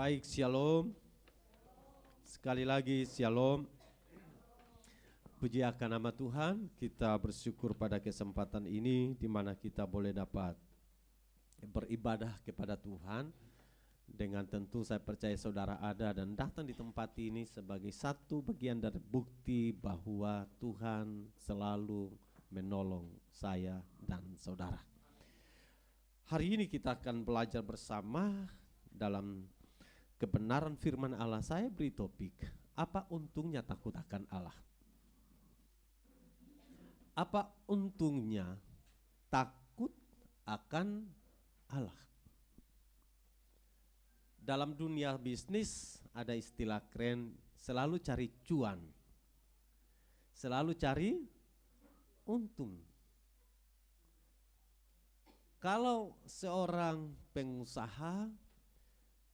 Baik, shalom. Sekali lagi shalom. Puji akan nama Tuhan, kita bersyukur pada kesempatan ini di mana kita boleh dapat beribadah kepada Tuhan. Dengan tentu saya percaya saudara ada dan datang di tempat ini sebagai satu bagian dari bukti bahwa Tuhan selalu menolong saya dan saudara. Hari ini kita akan belajar bersama dalam kebenaran firman Allah. Saya beri topik, apa untungnya takut akan Allah? Apa untungnya takut akan Allah? Dalam dunia bisnis ada istilah keren, selalu cari cuan, selalu cari untung. Kalau seorang pengusaha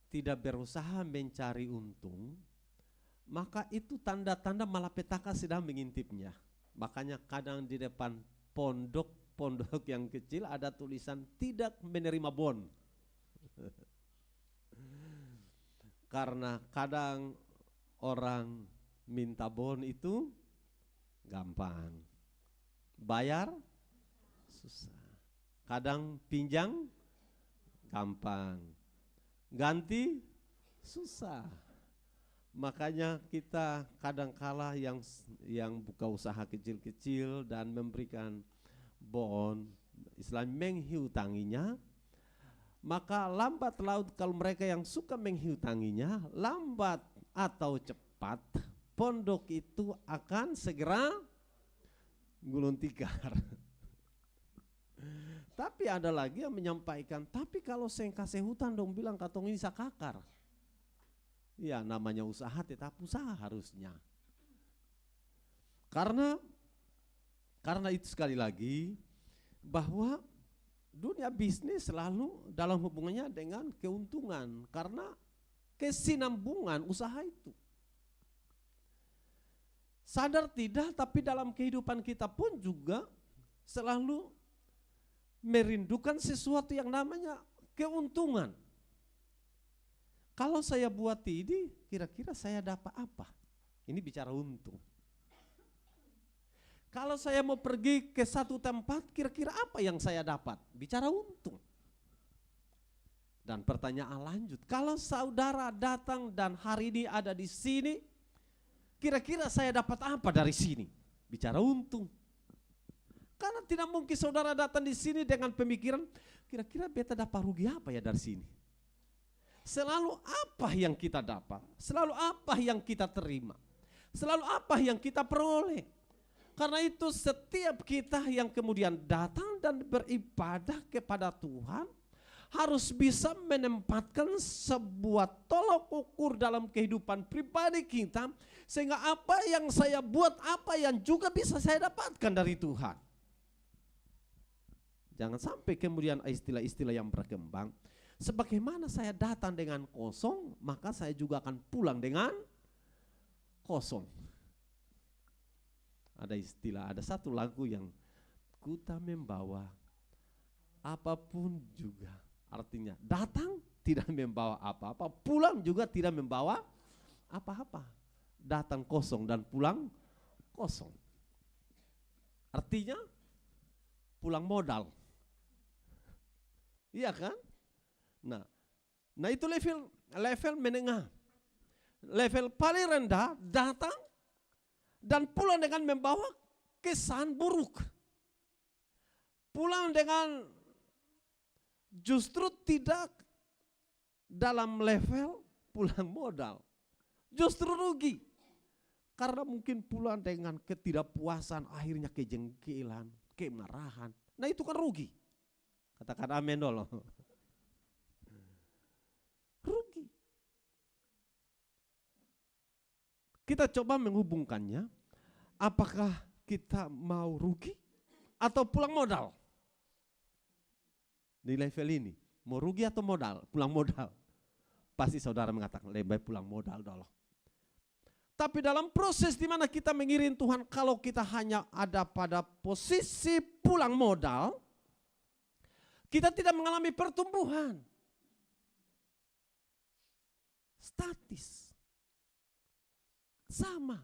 tidak berusaha mencari untung, maka itu tanda-tanda malapetaka sedang mengintipnya. Makanya kadang di depan pondok yang kecil ada tulisan tidak menerima bon. Karena kadang orang minta bon itu gampang, bayar susah. Kadang pinjam gampang, ganti susah. Makanya kita kadangkala yang buka usaha kecil-kecil dan memberikan bon, istilahnya menghiutanginya, maka lambat laun kalau mereka yang suka menghiutanginya, lambat atau cepat pondok itu akan segera gulung tikar. Tapi ada lagi yang menyampaikan, tapi kalau saya kasih hutan dong bilang katong ini sakakar. Ya namanya usaha tetap usaha harusnya. Karena itu sekali lagi bahwa dunia bisnis selalu dalam hubungannya dengan keuntungan. Karena kesinambungan usaha itu. Sadar tidak, tapi dalam kehidupan kita pun juga selalu merindukan sesuatu yang namanya keuntungan. Kalau saya buat ini, kira-kira saya dapat apa? Ini bicara untung. Kalau saya mau pergi ke satu tempat, kira-kira apa yang saya dapat? Bicara untung. Dan pertanyaan lanjut, kalau saudara datang dan hari ini ada di sini, kira-kira saya dapat apa dari sini? Bicara untung. Karena tidak mungkin saudara datang di sini dengan pemikiran, kira-kira beta dapat rugi apa ya dari sini? Selalu apa yang kita dapat? Selalu apa yang kita terima? Selalu apa yang kita peroleh? Karena itu setiap kita yang kemudian datang dan beribadah kepada Tuhan, harus bisa menempatkan sebuah tolok ukur dalam kehidupan pribadi kita, sehingga apa yang saya buat, apa yang juga bisa saya dapatkan dari Tuhan. Jangan sampai kemudian istilah-istilah yang berkembang, sebagaimana saya datang dengan kosong, maka saya juga akan pulang dengan kosong. Ada istilah, ada satu lagu yang ku tak membawa apapun juga. Artinya datang tidak membawa apa-apa, pulang juga tidak membawa apa-apa. Datang kosong dan pulang kosong. Artinya pulang modal. Iya kan? Nah itu level menengah. Level paling rendah datang dan pulang dengan membawa kesan buruk. Pulang dengan justru tidak dalam level pulang modal. Justru rugi. Karena mungkin pulang dengan ketidakpuasan, akhirnya kejengkelan, kemarahan. Nah itu kan rugi. Katakan amin dulu. Rugi. Kita coba menghubungkannya. Apakah kita mau rugi atau pulang modal? Di level ini, mau rugi atau modal? Pulang modal. Pasti saudara mengatakan lebih baik pulang modal dulu. Tapi dalam proses di mana kita mengiring Tuhan, kalau kita hanya ada pada posisi pulang modal, kita tidak mengalami pertumbuhan. statis. Sama.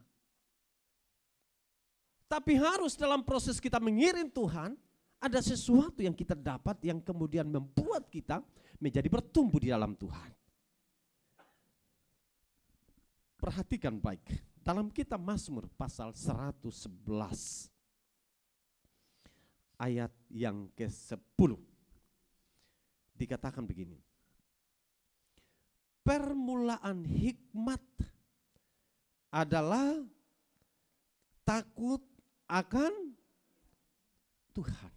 Tapi harus dalam proses kita mengiring Tuhan, ada sesuatu yang kita dapat yang kemudian membuat kita menjadi bertumbuh di dalam Tuhan. Perhatikan baik, dalam kitab Mazmur pasal 111 ayat yang ke-10 dikatakan begini. Permulaan hikmat adalah takut akan Tuhan.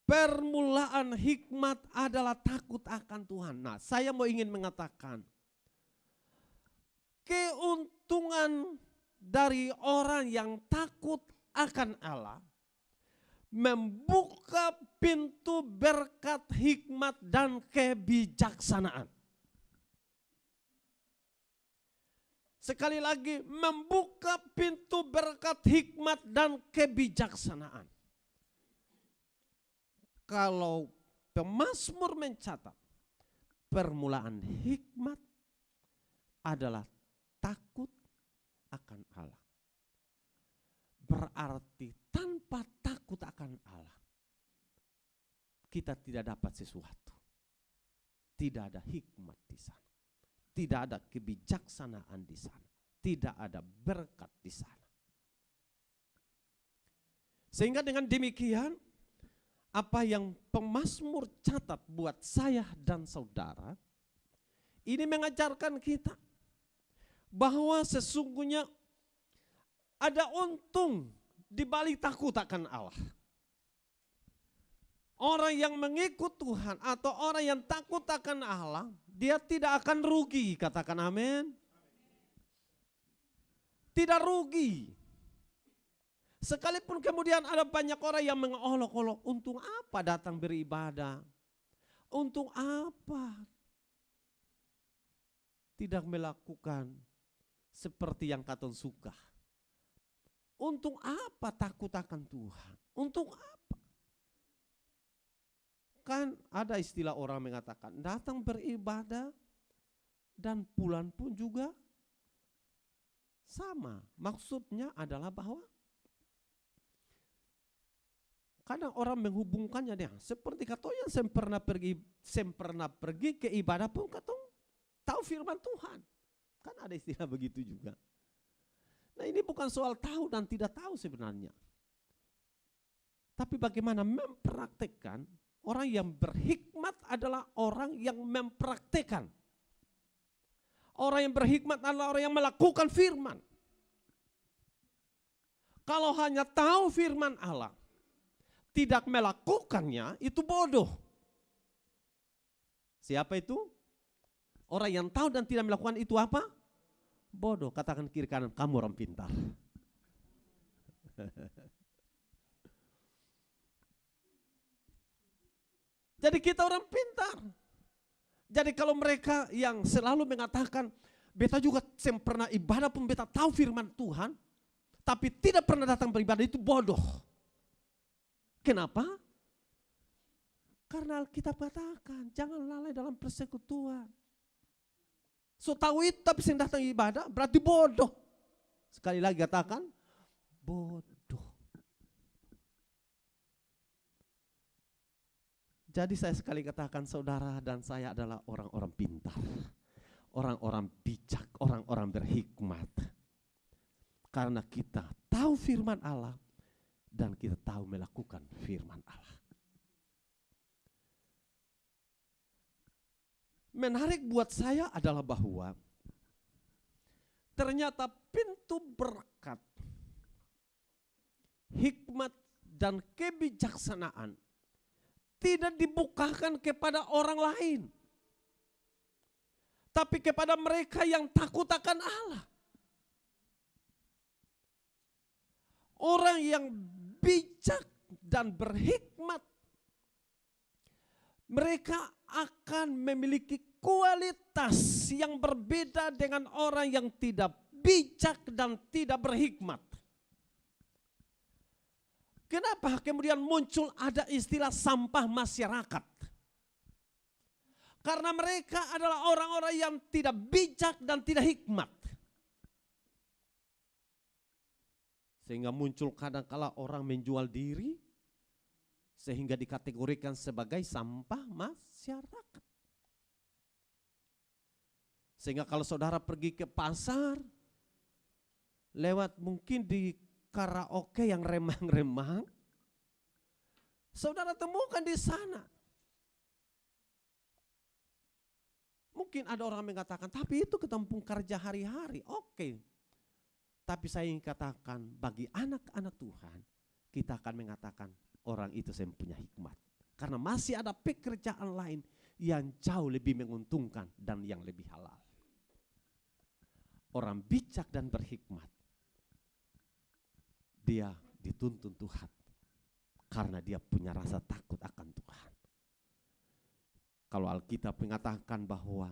Permulaan hikmat adalah takut akan Tuhan. Nah, saya mau ingin mengatakan, keuntungan dari orang yang takut akan Allah membuka pintu berkat hikmat dan kebijaksanaan. Sekali lagi, membuka pintu berkat hikmat dan kebijaksanaan. Kalau pemazmur mencatat, permulaan hikmat adalah takut akan Allah. Berarti tanpa takut akan Allah, kita tidak dapat sesuatu. Tidak ada hikmat di sana. Tidak ada kebijaksanaan di sana. Tidak ada berkat di sana. Sehingga dengan demikian, apa yang pemazmur catat buat saya dan saudara, ini mengajarkan kita bahwa sesungguhnya ada untung di balik takut akan Allah. Orang yang mengikut Tuhan atau orang yang takut akan Allah, dia tidak akan rugi, katakan amin. Tidak rugi. Sekalipun kemudian ada banyak orang yang mengolok-olok, untung apa datang beribadah? Untung apa tidak melakukan seperti yang katon suka? Untung apa takut akan Tuhan? Untung apa? Kan ada istilah orang mengatakan, datang beribadah dan pulang pun juga sama. Maksudnya adalah bahwa kadang orang menghubungkannya dengan seperti katanya saya pernah pergi ke ibadah pun katong tahu firman Tuhan. Kan ada istilah begitu juga. Nah, ini bukan soal tahu dan tidak tahu sebenarnya. Tapi bagaimana mempraktekkan. Orang yang berhikmat adalah orang yang mempraktekkan. Orang yang berhikmat adalah orang yang melakukan firman. Kalau hanya tahu firman Allah, tidak melakukannya, itu bodoh. Siapa itu? Orang yang tahu dan tidak melakukan itu apa? Bodoh. Katakan kiri kanan, kamu orang pintar. Jadi kita orang pintar. Jadi kalau mereka yang selalu mengatakan, beta juga pernah ibadah pun beta tahu firman Tuhan, tapi tidak pernah datang beribadah, itu bodoh. Kenapa? Karena Alkitab katakan, jangan lalai dalam persekutuan. So tahu itu tapi saya datang ibadah, berarti bodoh. Sekali lagi katakan, bodoh. Jadi saya sekali katakan saudara dan saya adalah orang-orang pintar. Orang-orang bijak, orang-orang berhikmat. Karena kita tahu firman Allah dan kita tahu melakukan firman Allah. Menarik buat saya adalah bahwa ternyata pintu berkat, hikmat dan kebijaksanaan tidak dibukakan kepada orang lain, tapi kepada mereka yang takut akan Allah. Orang yang bijak dan berhikmat, mereka akan memiliki kualitas yang berbeda dengan orang yang tidak bijak dan tidak berhikmat. Kenapa kemudian muncul ada istilah sampah masyarakat? Karena mereka adalah orang-orang yang tidak bijak dan tidak hikmat. Sehingga muncul kadang-kala orang menjual diri sehingga dikategorikan sebagai sampah masyarakat. Sehingga kalau saudara pergi ke pasar, lewat mungkin di karaoke yang remang-remang, saudara temukan di sana. Mungkin ada orang mengatakan, tapi itu ketempung kerja hari-hari. Oke. Tapi saya ingin katakan, bagi anak-anak Tuhan, kita akan mengatakan orang itu saya punya hikmat. Karena masih ada pekerjaan lain yang jauh lebih menguntungkan dan yang lebih halal. Orang bijak dan berhikmat, dia dituntun Tuhan karena dia punya rasa takut akan Tuhan. Kalau Alkitab mengatakan bahwa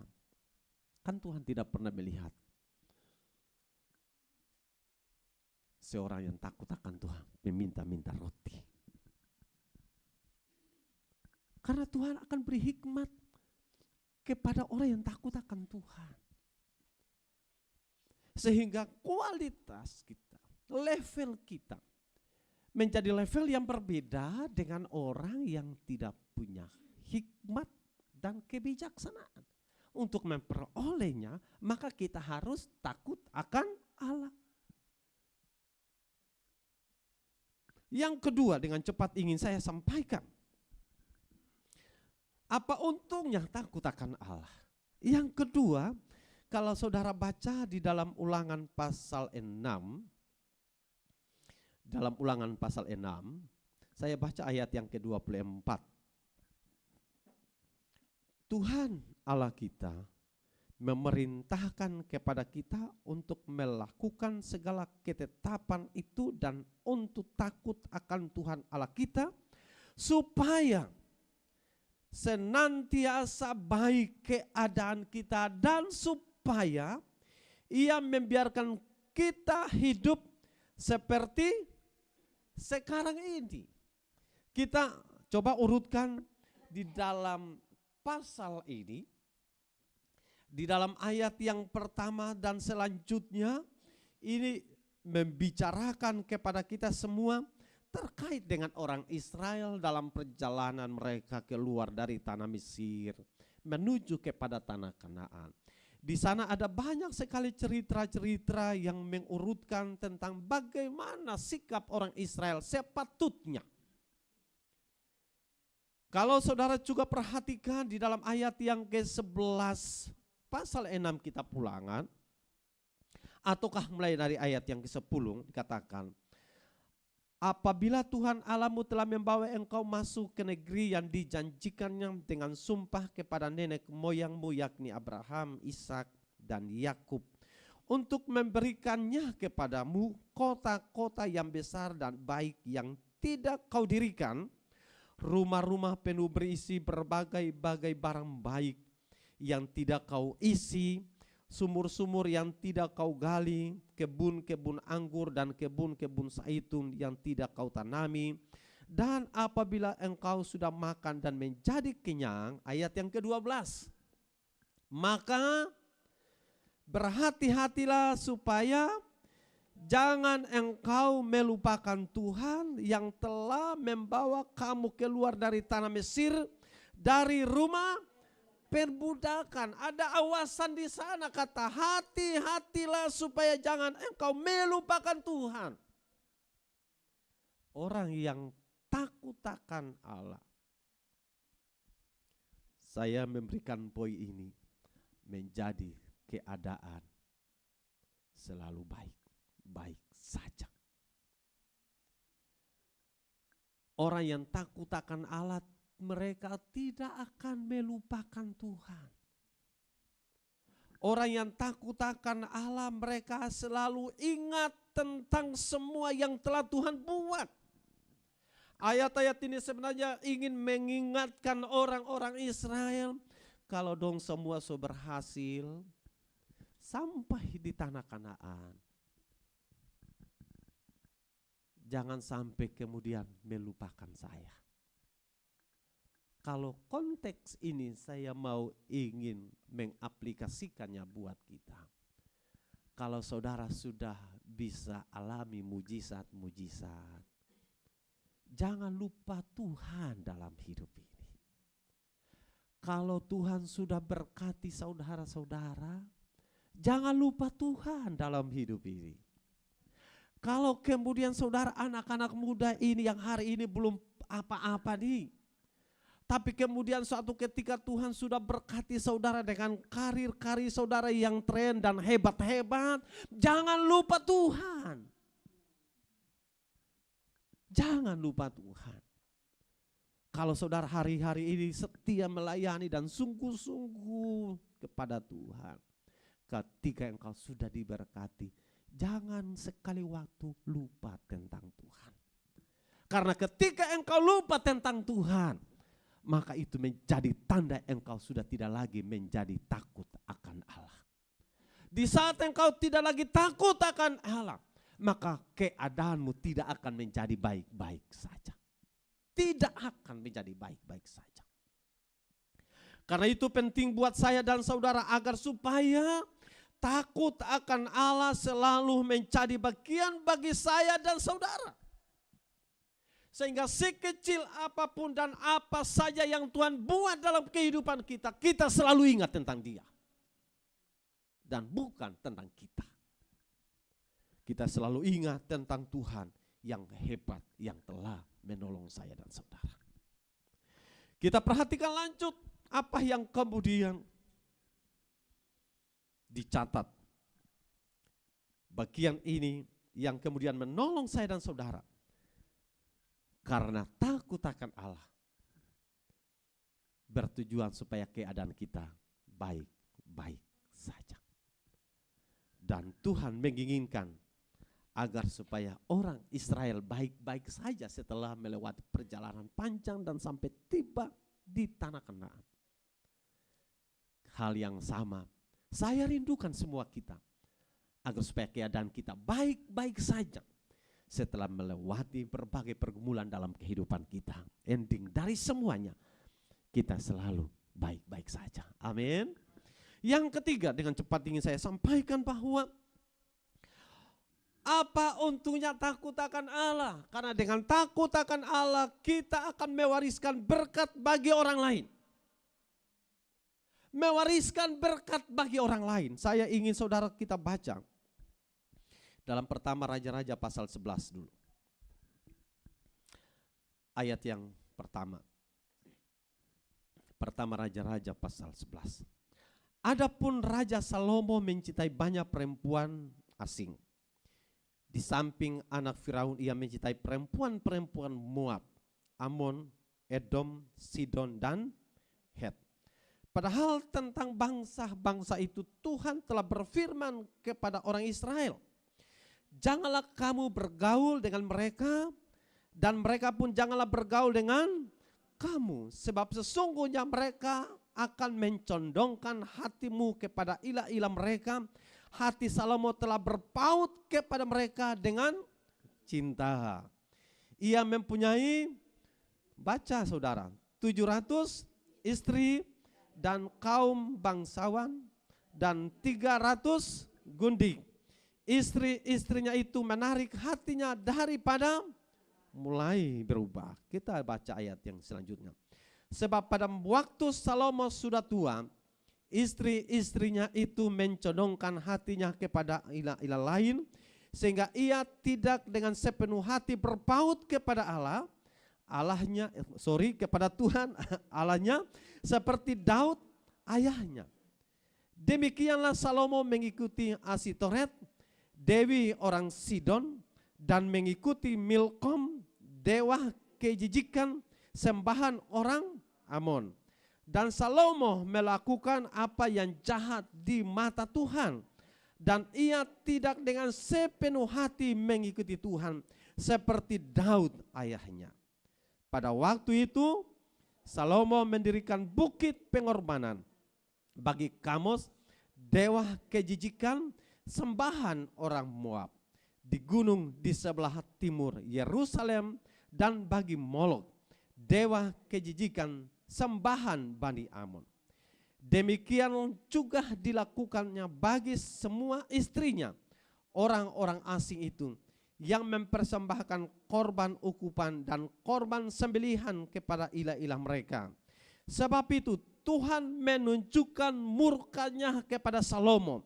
kan Tuhan tidak pernah melihat seorang yang takut akan Tuhan meminta-minta roti. Karena Tuhan akan beri hikmat kepada orang yang takut akan Tuhan. Sehingga kualitas kita, level kita menjadi level yang berbeda dengan orang yang tidak punya hikmat dan kebijaksanaan. Untuk memperolehnya, maka kita harus takut akan Allah. Yang kedua, dengan cepat ingin saya sampaikan, apa untungnya takut akan Allah? Yang kedua, kalau saudara baca di dalam Ulangan pasal 6, dalam Ulangan pasal 6, saya baca ayat yang ke-24. Tuhan Allah kita memerintahkan kepada kita untuk melakukan segala ketetapan itu dan untuk takut akan Tuhan Allah kita, supaya senantiasa baik keadaan kita dan supaya Ia membiarkan kita hidup seperti sekarang ini. Kita coba urutkan di dalam pasal ini, di dalam ayat yang pertama dan selanjutnya, ini membicarakan kepada kita semua terkait dengan orang Israel dalam perjalanan mereka keluar dari tanah Mesir menuju kepada tanah Kanaan. Di sana ada banyak sekali cerita-cerita yang mengurutkan tentang bagaimana sikap orang Israel sepatutnya. Kalau saudara juga perhatikan di dalam ayat yang ke-11 pasal 6 kitab Ulangan, ataukah mulai dari ayat yang ke-10 dikatakan, apabila Tuhan Allahmu telah membawa engkau masuk ke negeri yang dijanjikannya dengan sumpah kepada nenek moyangmu, yakni Abraham, Ishak dan Yakub, untuk memberikannya kepadamu kota-kota yang besar dan baik yang tidak kau dirikan, rumah-rumah penuh berisi berbagai-bagai barang baik yang tidak kau isi, sumur-sumur yang tidak kau gali, kebun-kebun anggur dan kebun-kebun zaitun yang tidak kau tanami. Dan apabila engkau sudah makan dan menjadi kenyang, ayat yang ke-12, maka berhati-hatilah supaya jangan engkau melupakan Tuhan yang telah membawa kamu keluar dari tanah Mesir, dari rumah perbudakan. Ada awasan di sana, kata hati-hatilah supaya jangan engkau melupakan Tuhan. Orang yang takut akan Allah. Saya memberikan poin ini menjadi keadaan selalu baik. Baik saja. Orang yang takut akan Allah, mereka tidak akan melupakan Tuhan. Orang yang takut akan Allah, mereka selalu ingat tentang semua yang telah Tuhan buat. Ayat-ayat ini sebenarnya ingin mengingatkan orang-orang Israel, kalau dong semua so berhasil sampai di tanah Kanaan, jangan sampai kemudian melupakan saya. Kalau konteks ini saya ingin mengaplikasikannya buat kita. Kalau saudara sudah bisa alami mujizat-mujizat, jangan lupa Tuhan dalam hidup ini. Kalau Tuhan sudah berkati saudara-saudara, jangan lupa Tuhan dalam hidup ini. Kalau kemudian saudara anak-anak muda ini yang hari ini belum apa-apa nih, tapi kemudian suatu ketika Tuhan sudah berkati saudara dengan karir-karir saudara yang keren dan hebat-hebat, jangan lupa Tuhan. Jangan lupa Tuhan. Kalau saudara hari-hari ini setia melayani dan sungguh-sungguh kepada Tuhan, ketika engkau sudah diberkati, jangan sekali waktu lupa tentang Tuhan. Karena ketika engkau lupa tentang Tuhan, maka itu menjadi tanda engkau sudah tidak lagi menjadi takut akan Allah. Di saat engkau tidak lagi takut akan Allah, maka keadaanmu tidak akan menjadi baik-baik saja. Tidak akan menjadi baik-baik saja. Karena itu penting buat saya dan saudara agar supaya takut akan Allah selalu menjadi bagian bagi saya dan saudara. Sehingga sekecil apapun dan apa saja yang Tuhan buat dalam kehidupan kita, kita selalu ingat tentang Dia. Dan bukan tentang kita. Kita selalu ingat tentang Tuhan yang hebat, yang telah menolong saya dan saudara. Kita perhatikan lanjut apa yang kemudian dicatat. Bagian ini yang kemudian menolong saya dan saudara. Karena takut akan Allah bertujuan supaya keadaan kita baik-baik saja. Dan Tuhan menginginkan agar supaya orang Israel baik-baik saja setelah melewati perjalanan panjang dan sampai tiba di tanah Kanaan. Hal yang sama saya rindukan semua kita agar supaya keadaan kita baik-baik saja setelah melewati berbagai pergumulan dalam kehidupan kita. Ending dari semuanya, kita selalu baik-baik saja. Amin. Yang ketiga, dengan cepat ingin saya sampaikan bahwa apa untungnya takut akan Allah? Karena dengan takut akan Allah, kita akan mewariskan berkat bagi orang lain. Mewariskan berkat bagi orang lain. Saya ingin saudara kita baca dalam pertama Raja-Raja pasal 11 dulu. Ayat yang pertama. Pertama Raja-Raja pasal 11. Adapun Raja Salomo mencintai banyak perempuan asing. Di samping anak Firaun ia mencintai perempuan-perempuan Moab, Amon, Edom, Sidon dan Het. Padahal tentang bangsa-bangsa itu Tuhan telah berfirman kepada orang Israel, janganlah kamu bergaul dengan mereka, dan mereka pun janganlah bergaul dengan kamu, sebab sesungguhnya mereka akan mencondongkan hatimu kepada ilah-ilah mereka. Hati Salomo telah berpaut kepada mereka dengan cinta. Ia mempunyai, baca saudara, 700 istri dan kaum bangsawan dan 300 gundik. Istri-istrinya itu menarik hatinya daripada mulai berubah. Kita baca ayat yang selanjutnya. Sebab pada waktu Salomo sudah tua, istri-istrinya itu mencondongkan hatinya kepada ilah-ilah lain, sehingga ia tidak dengan sepenuh hati berpaut kepada kepada Tuhan Allahnya, seperti Daud ayahnya. Demikianlah Salomo mengikuti Asitoret, dewi orang Sidon, dan mengikuti Milkom, dewa kejijikan sembahan orang Amon. Dan Salomo melakukan apa yang jahat di mata Tuhan, dan ia tidak dengan sepenuh hati mengikuti Tuhan seperti Daud ayahnya. Pada waktu itu Salomo mendirikan bukit pengorbanan bagi Kamos, dewa kejijikan sembahan orang Moab, di gunung di sebelah timur Yerusalem, dan bagi Molok, dewa kejijikan sembahan Bani Amon. Demikian juga dilakukannya bagi semua istrinya, orang-orang asing itu, yang mempersembahkan korban ukupan dan korban sembelihan kepada ilah-ilah mereka. Sebab itu Tuhan menunjukkan murkanya kepada Salomo,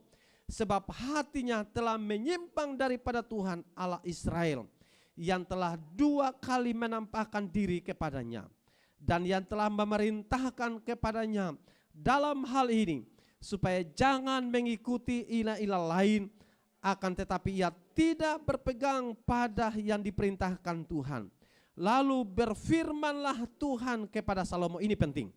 sebab hatinya telah menyimpang daripada Tuhan Allah Israel, yang telah 2 kali menampakkan diri kepadanya, dan yang telah memerintahkan kepadanya dalam hal ini, supaya jangan mengikuti ilah-ilah lain, akan tetapi ia tidak berpegang pada yang diperintahkan Tuhan. Lalu berfirmanlah Tuhan kepada Salomo, ini penting.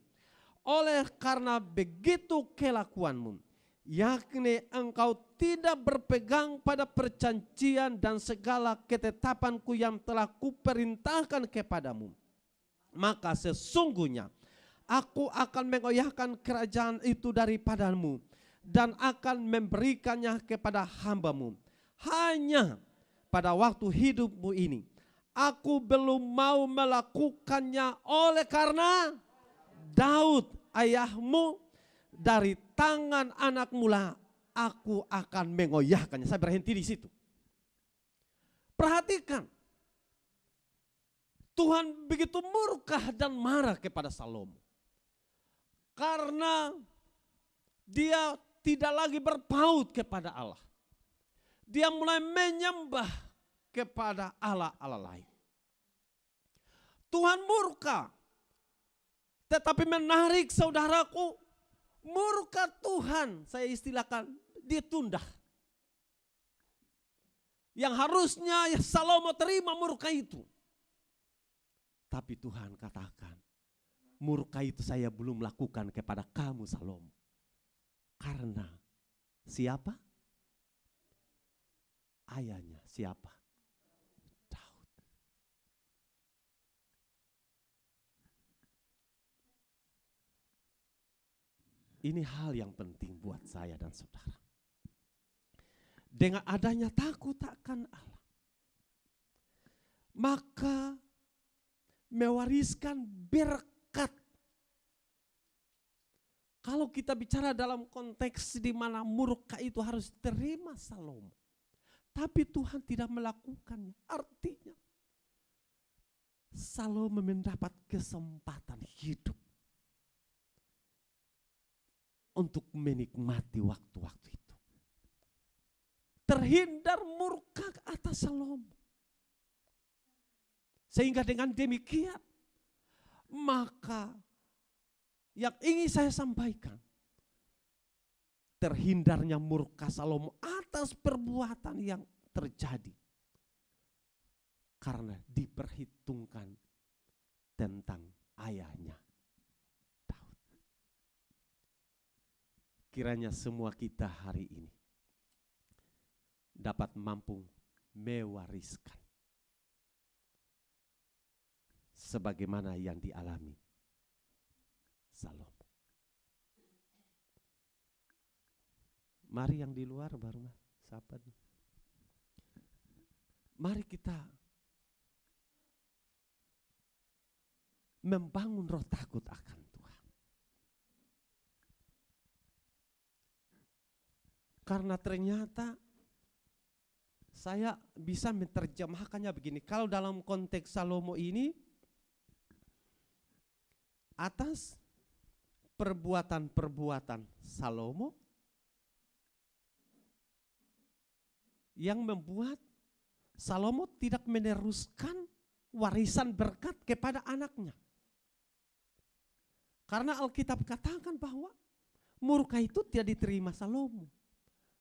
Oleh karena begitu kelakuanmu, yakni engkau tidak berpegang pada perjanjian dan segala ketetapanku yang telah kuperintahkan kepadamu, maka sesungguhnya aku akan mengoyahkan kerajaan itu daripadamu dan akan memberikannya kepada hambamu. Hanya pada waktu hidupmu ini aku belum mau melakukannya, oleh karena Daud ayahmu dari tangan anak mula aku akan mengoyahkannya. Saya berhenti di situ. Perhatikan, Tuhan begitu murka dan marah kepada Salomo, karena dia tidak lagi berpaut kepada Allah. Dia mulai menyembah kepada Allah-Allah lain. Tuhan murka, tetapi menarik saudaraku, murka Tuhan saya istilahkan ditunda. Yang harusnya Salomo terima murka itu, tapi Tuhan katakan, murka itu saya belum lakukan kepada kamu Salomo. Karena siapa? Ayahnya siapa? Daud. Ini hal yang penting buat saya dan saudara. Dengan adanya takut akan Allah, maka mewariskan berkat. Kalau kita bicara dalam konteks di mana murka itu harus terima Salomo, tapi Tuhan tidak melakukannya. Artinya Salomo mendapat kesempatan hidup untuk menikmati waktu-waktu itu. Terhindar murka atas Salomo. Sehingga dengan demikian, maka yang ingin saya sampaikan, terhindarnya murka Salomo atas perbuatan yang terjadi karena diperhitungkan tentang ayahnya Daud. Kiranya semua kita hari ini dapat mampu mewariskan sebagaimana yang dialami Salomo. Mari yang di luar baru sahabat. Mari kita membangun roh takut akan Tuhan. Karena ternyata saya bisa menerjemahkannya begini. Kalau dalam konteks Salomo ini, atas perbuatan-perbuatan Salomo yang membuat Salomo tidak meneruskan warisan berkat kepada anaknya. Karena Alkitab katakan bahwa murka itu tidak diterima Salomo.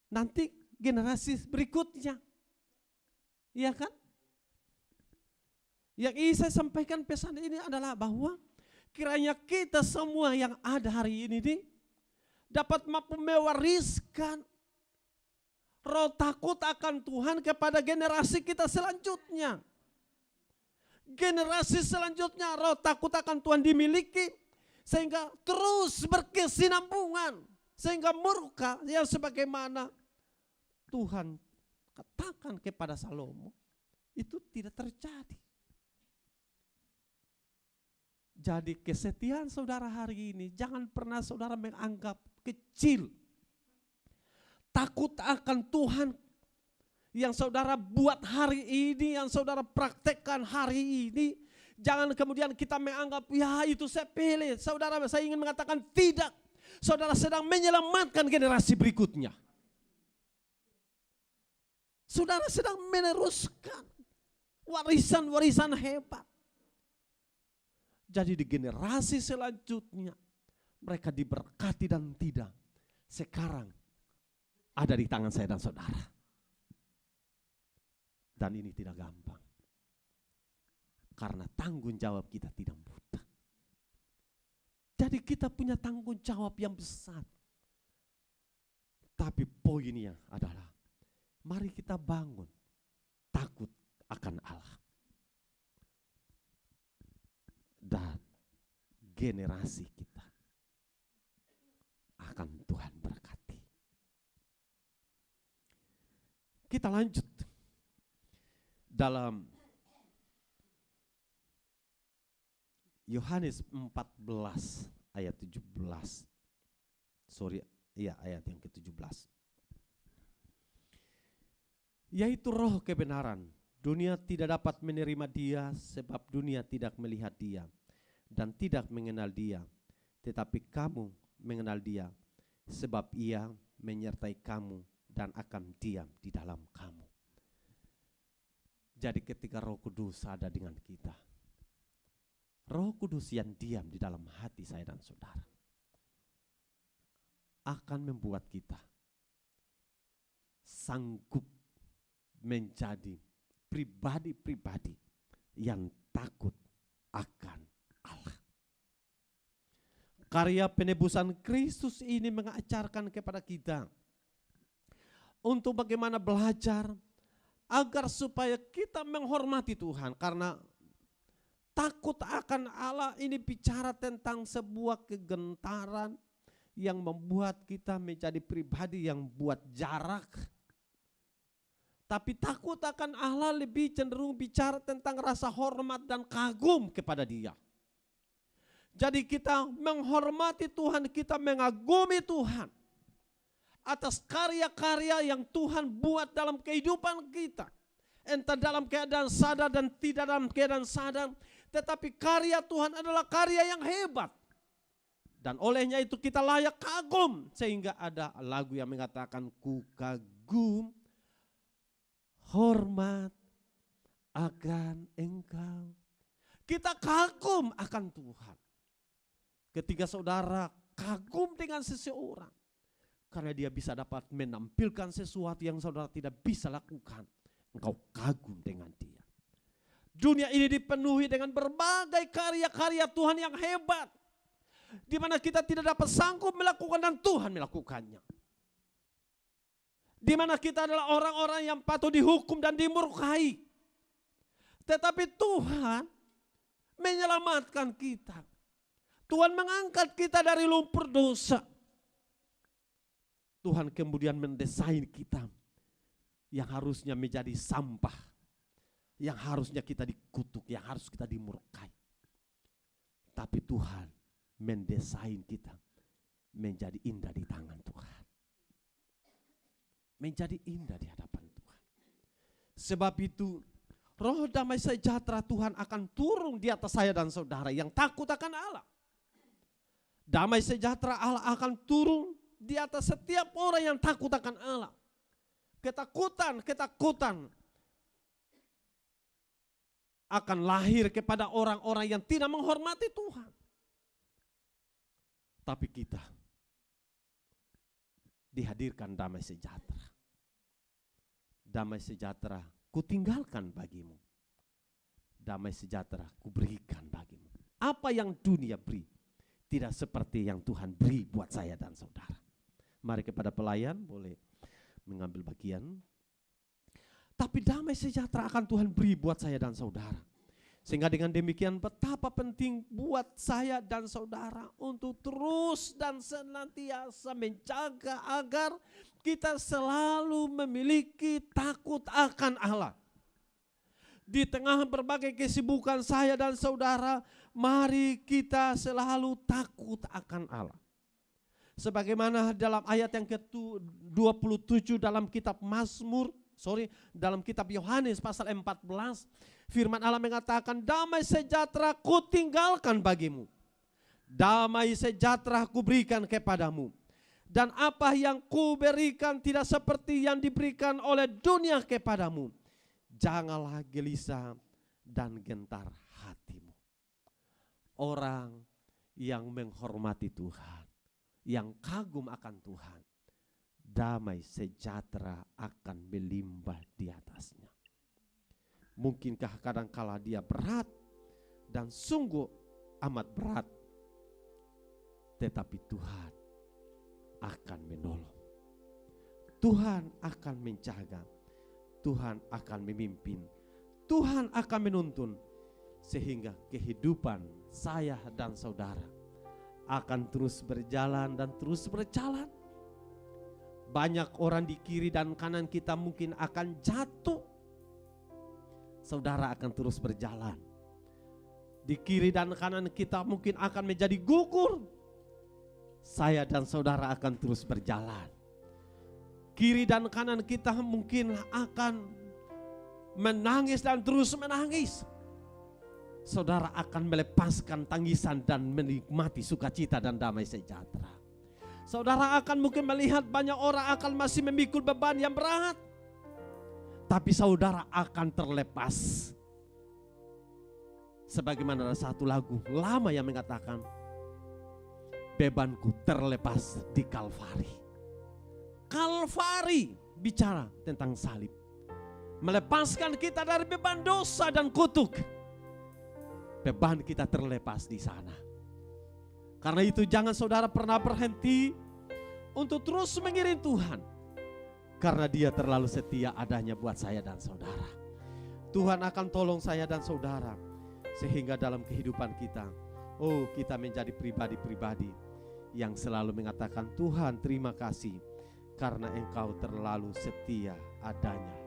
Nanti generasi berikutnya. Iya kan? Yang ingin saya sampaikan pesan ini adalah bahwa kiranya kita semua yang ada hari ini dapat mampu mewariskan roh takut akan Tuhan kepada generasi kita selanjutnya. Generasi selanjutnya roh takut akan Tuhan dimiliki sehingga terus berkesinambungan. Sehingga murka yang sebagaimana Tuhan katakan kepada Salomo itu tidak terjadi. Jadi kesetiaan saudara hari ini jangan pernah saudara menganggap kecil. Takut akan Tuhan yang saudara buat hari ini, yang saudara praktekkan hari ini. Jangan kemudian kita menganggap ya itu sepele. Saudara, saya ingin mengatakan tidak. Saudara sedang menyelamatkan generasi berikutnya. Saudara sedang meneruskan warisan-warisan hebat. Jadi di generasi selanjutnya mereka diberkati dan tidak. Sekarang ada di tangan saya dan saudara. Dan ini tidak gampang. Karena tanggung jawab kita tidak mudah. Jadi kita punya tanggung jawab yang besar. Tapi poinnya adalah mari kita bangun takut akan Allah. Dan generasi kita akan Tuhan berkati. Kita lanjut dalam Yohanes 14 ayat 17. Ayat yang ke-17. Yaitu roh kebenaran. Dunia tidak dapat menerima dia sebab dunia tidak melihat dia dan tidak mengenal dia. Tetapi kamu mengenal dia sebab ia menyertai kamu dan akan diam di dalam kamu. Jadi ketika Roh Kudus ada dengan kita, Roh Kudus yang diam di dalam hati saya dan saudara akan membuat kita sanggup menjadi pribadi-pribadi yang takut akan Allah. Karya penebusan Kristus ini mengajarkan kepada kita untuk bagaimana belajar agar supaya kita menghormati Tuhan, karena takut akan Allah ini bicara tentang sebuah kegentaran yang membuat kita menjadi pribadi yang buat jarak. Tapi takut akan Allah lebih cenderung bicara tentang rasa hormat dan kagum kepada Dia. Jadi kita menghormati Tuhan, kita mengagumi Tuhan atas karya-karya yang Tuhan buat dalam kehidupan kita. Entah dalam keadaan sadar dan tidak dalam keadaan sadar, tetapi karya Tuhan adalah karya yang hebat. Dan olehnya itu kita layak kagum, sehingga ada lagu yang mengatakan ku kagum hormat akan Engkau. Kita kagum akan Tuhan. Ketika saudara kagum dengan seseorang, karena dia bisa dapat menampilkan sesuatu yang saudara tidak bisa lakukan, engkau kagum dengan dia. Dunia ini dipenuhi dengan berbagai karya-karya Tuhan yang hebat, di mana kita tidak dapat sanggup melakukan dan Tuhan melakukannya. Di mana kita adalah orang-orang yang patut dihukum dan dimurkai. Tetapi Tuhan menyelamatkan kita. Tuhan mengangkat kita dari lumpur dosa. Tuhan kemudian mendesain kita yang harusnya menjadi sampah, yang harusnya kita dikutuk, yang harus kita dimurkai. Tapi Tuhan mendesain kita menjadi indah di tangan Tuhan. Menjadi indah di hadapan Tuhan. Sebab itu roh damai sejahtera Tuhan akan turun di atas saya dan saudara yang takut akan Allah. Damai sejahtera Allah akan turun di atas setiap orang yang takut akan Allah. Ketakutan akan lahir kepada orang-orang yang tidak menghormati Tuhan. Tapi kita dihadirkan damai sejahtera. Damai sejahtera kutinggalkan bagimu. Damai sejahtera kuberikan bagimu. Apa yang dunia beri tidak seperti yang Tuhan beri buat saya dan saudara. Mari kepada pelayan boleh mengambil bagian. Tapi damai sejahtera akan Tuhan beri buat saya dan saudara. Sehingga dengan demikian betapa penting buat saya dan saudara untuk terus dan senantiasa menjaga agar kita selalu memiliki takut akan Allah. Di tengah berbagai kesibukan saya dan saudara, mari kita selalu takut akan Allah. Sebagaimana dalam ayat yang ke-27 dalam kitab dalam kitab Yohanes pasal 14, firman Allah mengatakan, damai sejahtera ku tinggalkan bagimu, damai sejahtera ku berikan kepadamu. Dan apa yang ku berikan tidak seperti yang diberikan oleh dunia kepadamu. Janganlah gelisah dan gentar hatimu. Orang yang menghormati Tuhan, yang kagum akan Tuhan, damai sejahtera akan melimpah di atasnya. Mungkinkah kadangkala dia berat dan sungguh amat berat, tetapi Tuhan akan menolong. Tuhan akan menjaga. Tuhan akan memimpin. Tuhan akan menuntun. Sehingga kehidupan saya dan saudara akan terus berjalan dan terus berjalan. Banyak orang di kiri dan kanan kita mungkin akan jatuh. Saudara akan terus berjalan. Di kiri dan kanan kita mungkin akan menjadi gugur. Saya dan saudara akan terus berjalan. Kiri dan kanan kita mungkin akan menangis dan terus menangis. Saudara akan melepaskan tangisan dan menikmati sukacita dan damai sejahtera. Saudara akan mungkin melihat banyak orang akan masih memikul beban yang berat, tapi saudara akan terlepas. Sebagaimana ada satu lagu lama yang mengatakan, bebanku terlepas di Kalvari. Kalvari bicara tentang salib, melepaskan kita dari beban dosa dan kutuk. Beban kita terlepas di sana. Karena itu jangan saudara pernah berhenti untuk terus mengiring Tuhan, karena Dia terlalu setia adanya buat saya dan saudara. Tuhan akan tolong saya dan saudara, sehingga dalam kehidupan kita, kita menjadi pribadi-pribadi yang selalu mengatakan, Tuhan terima kasih karena Engkau terlalu setia adanya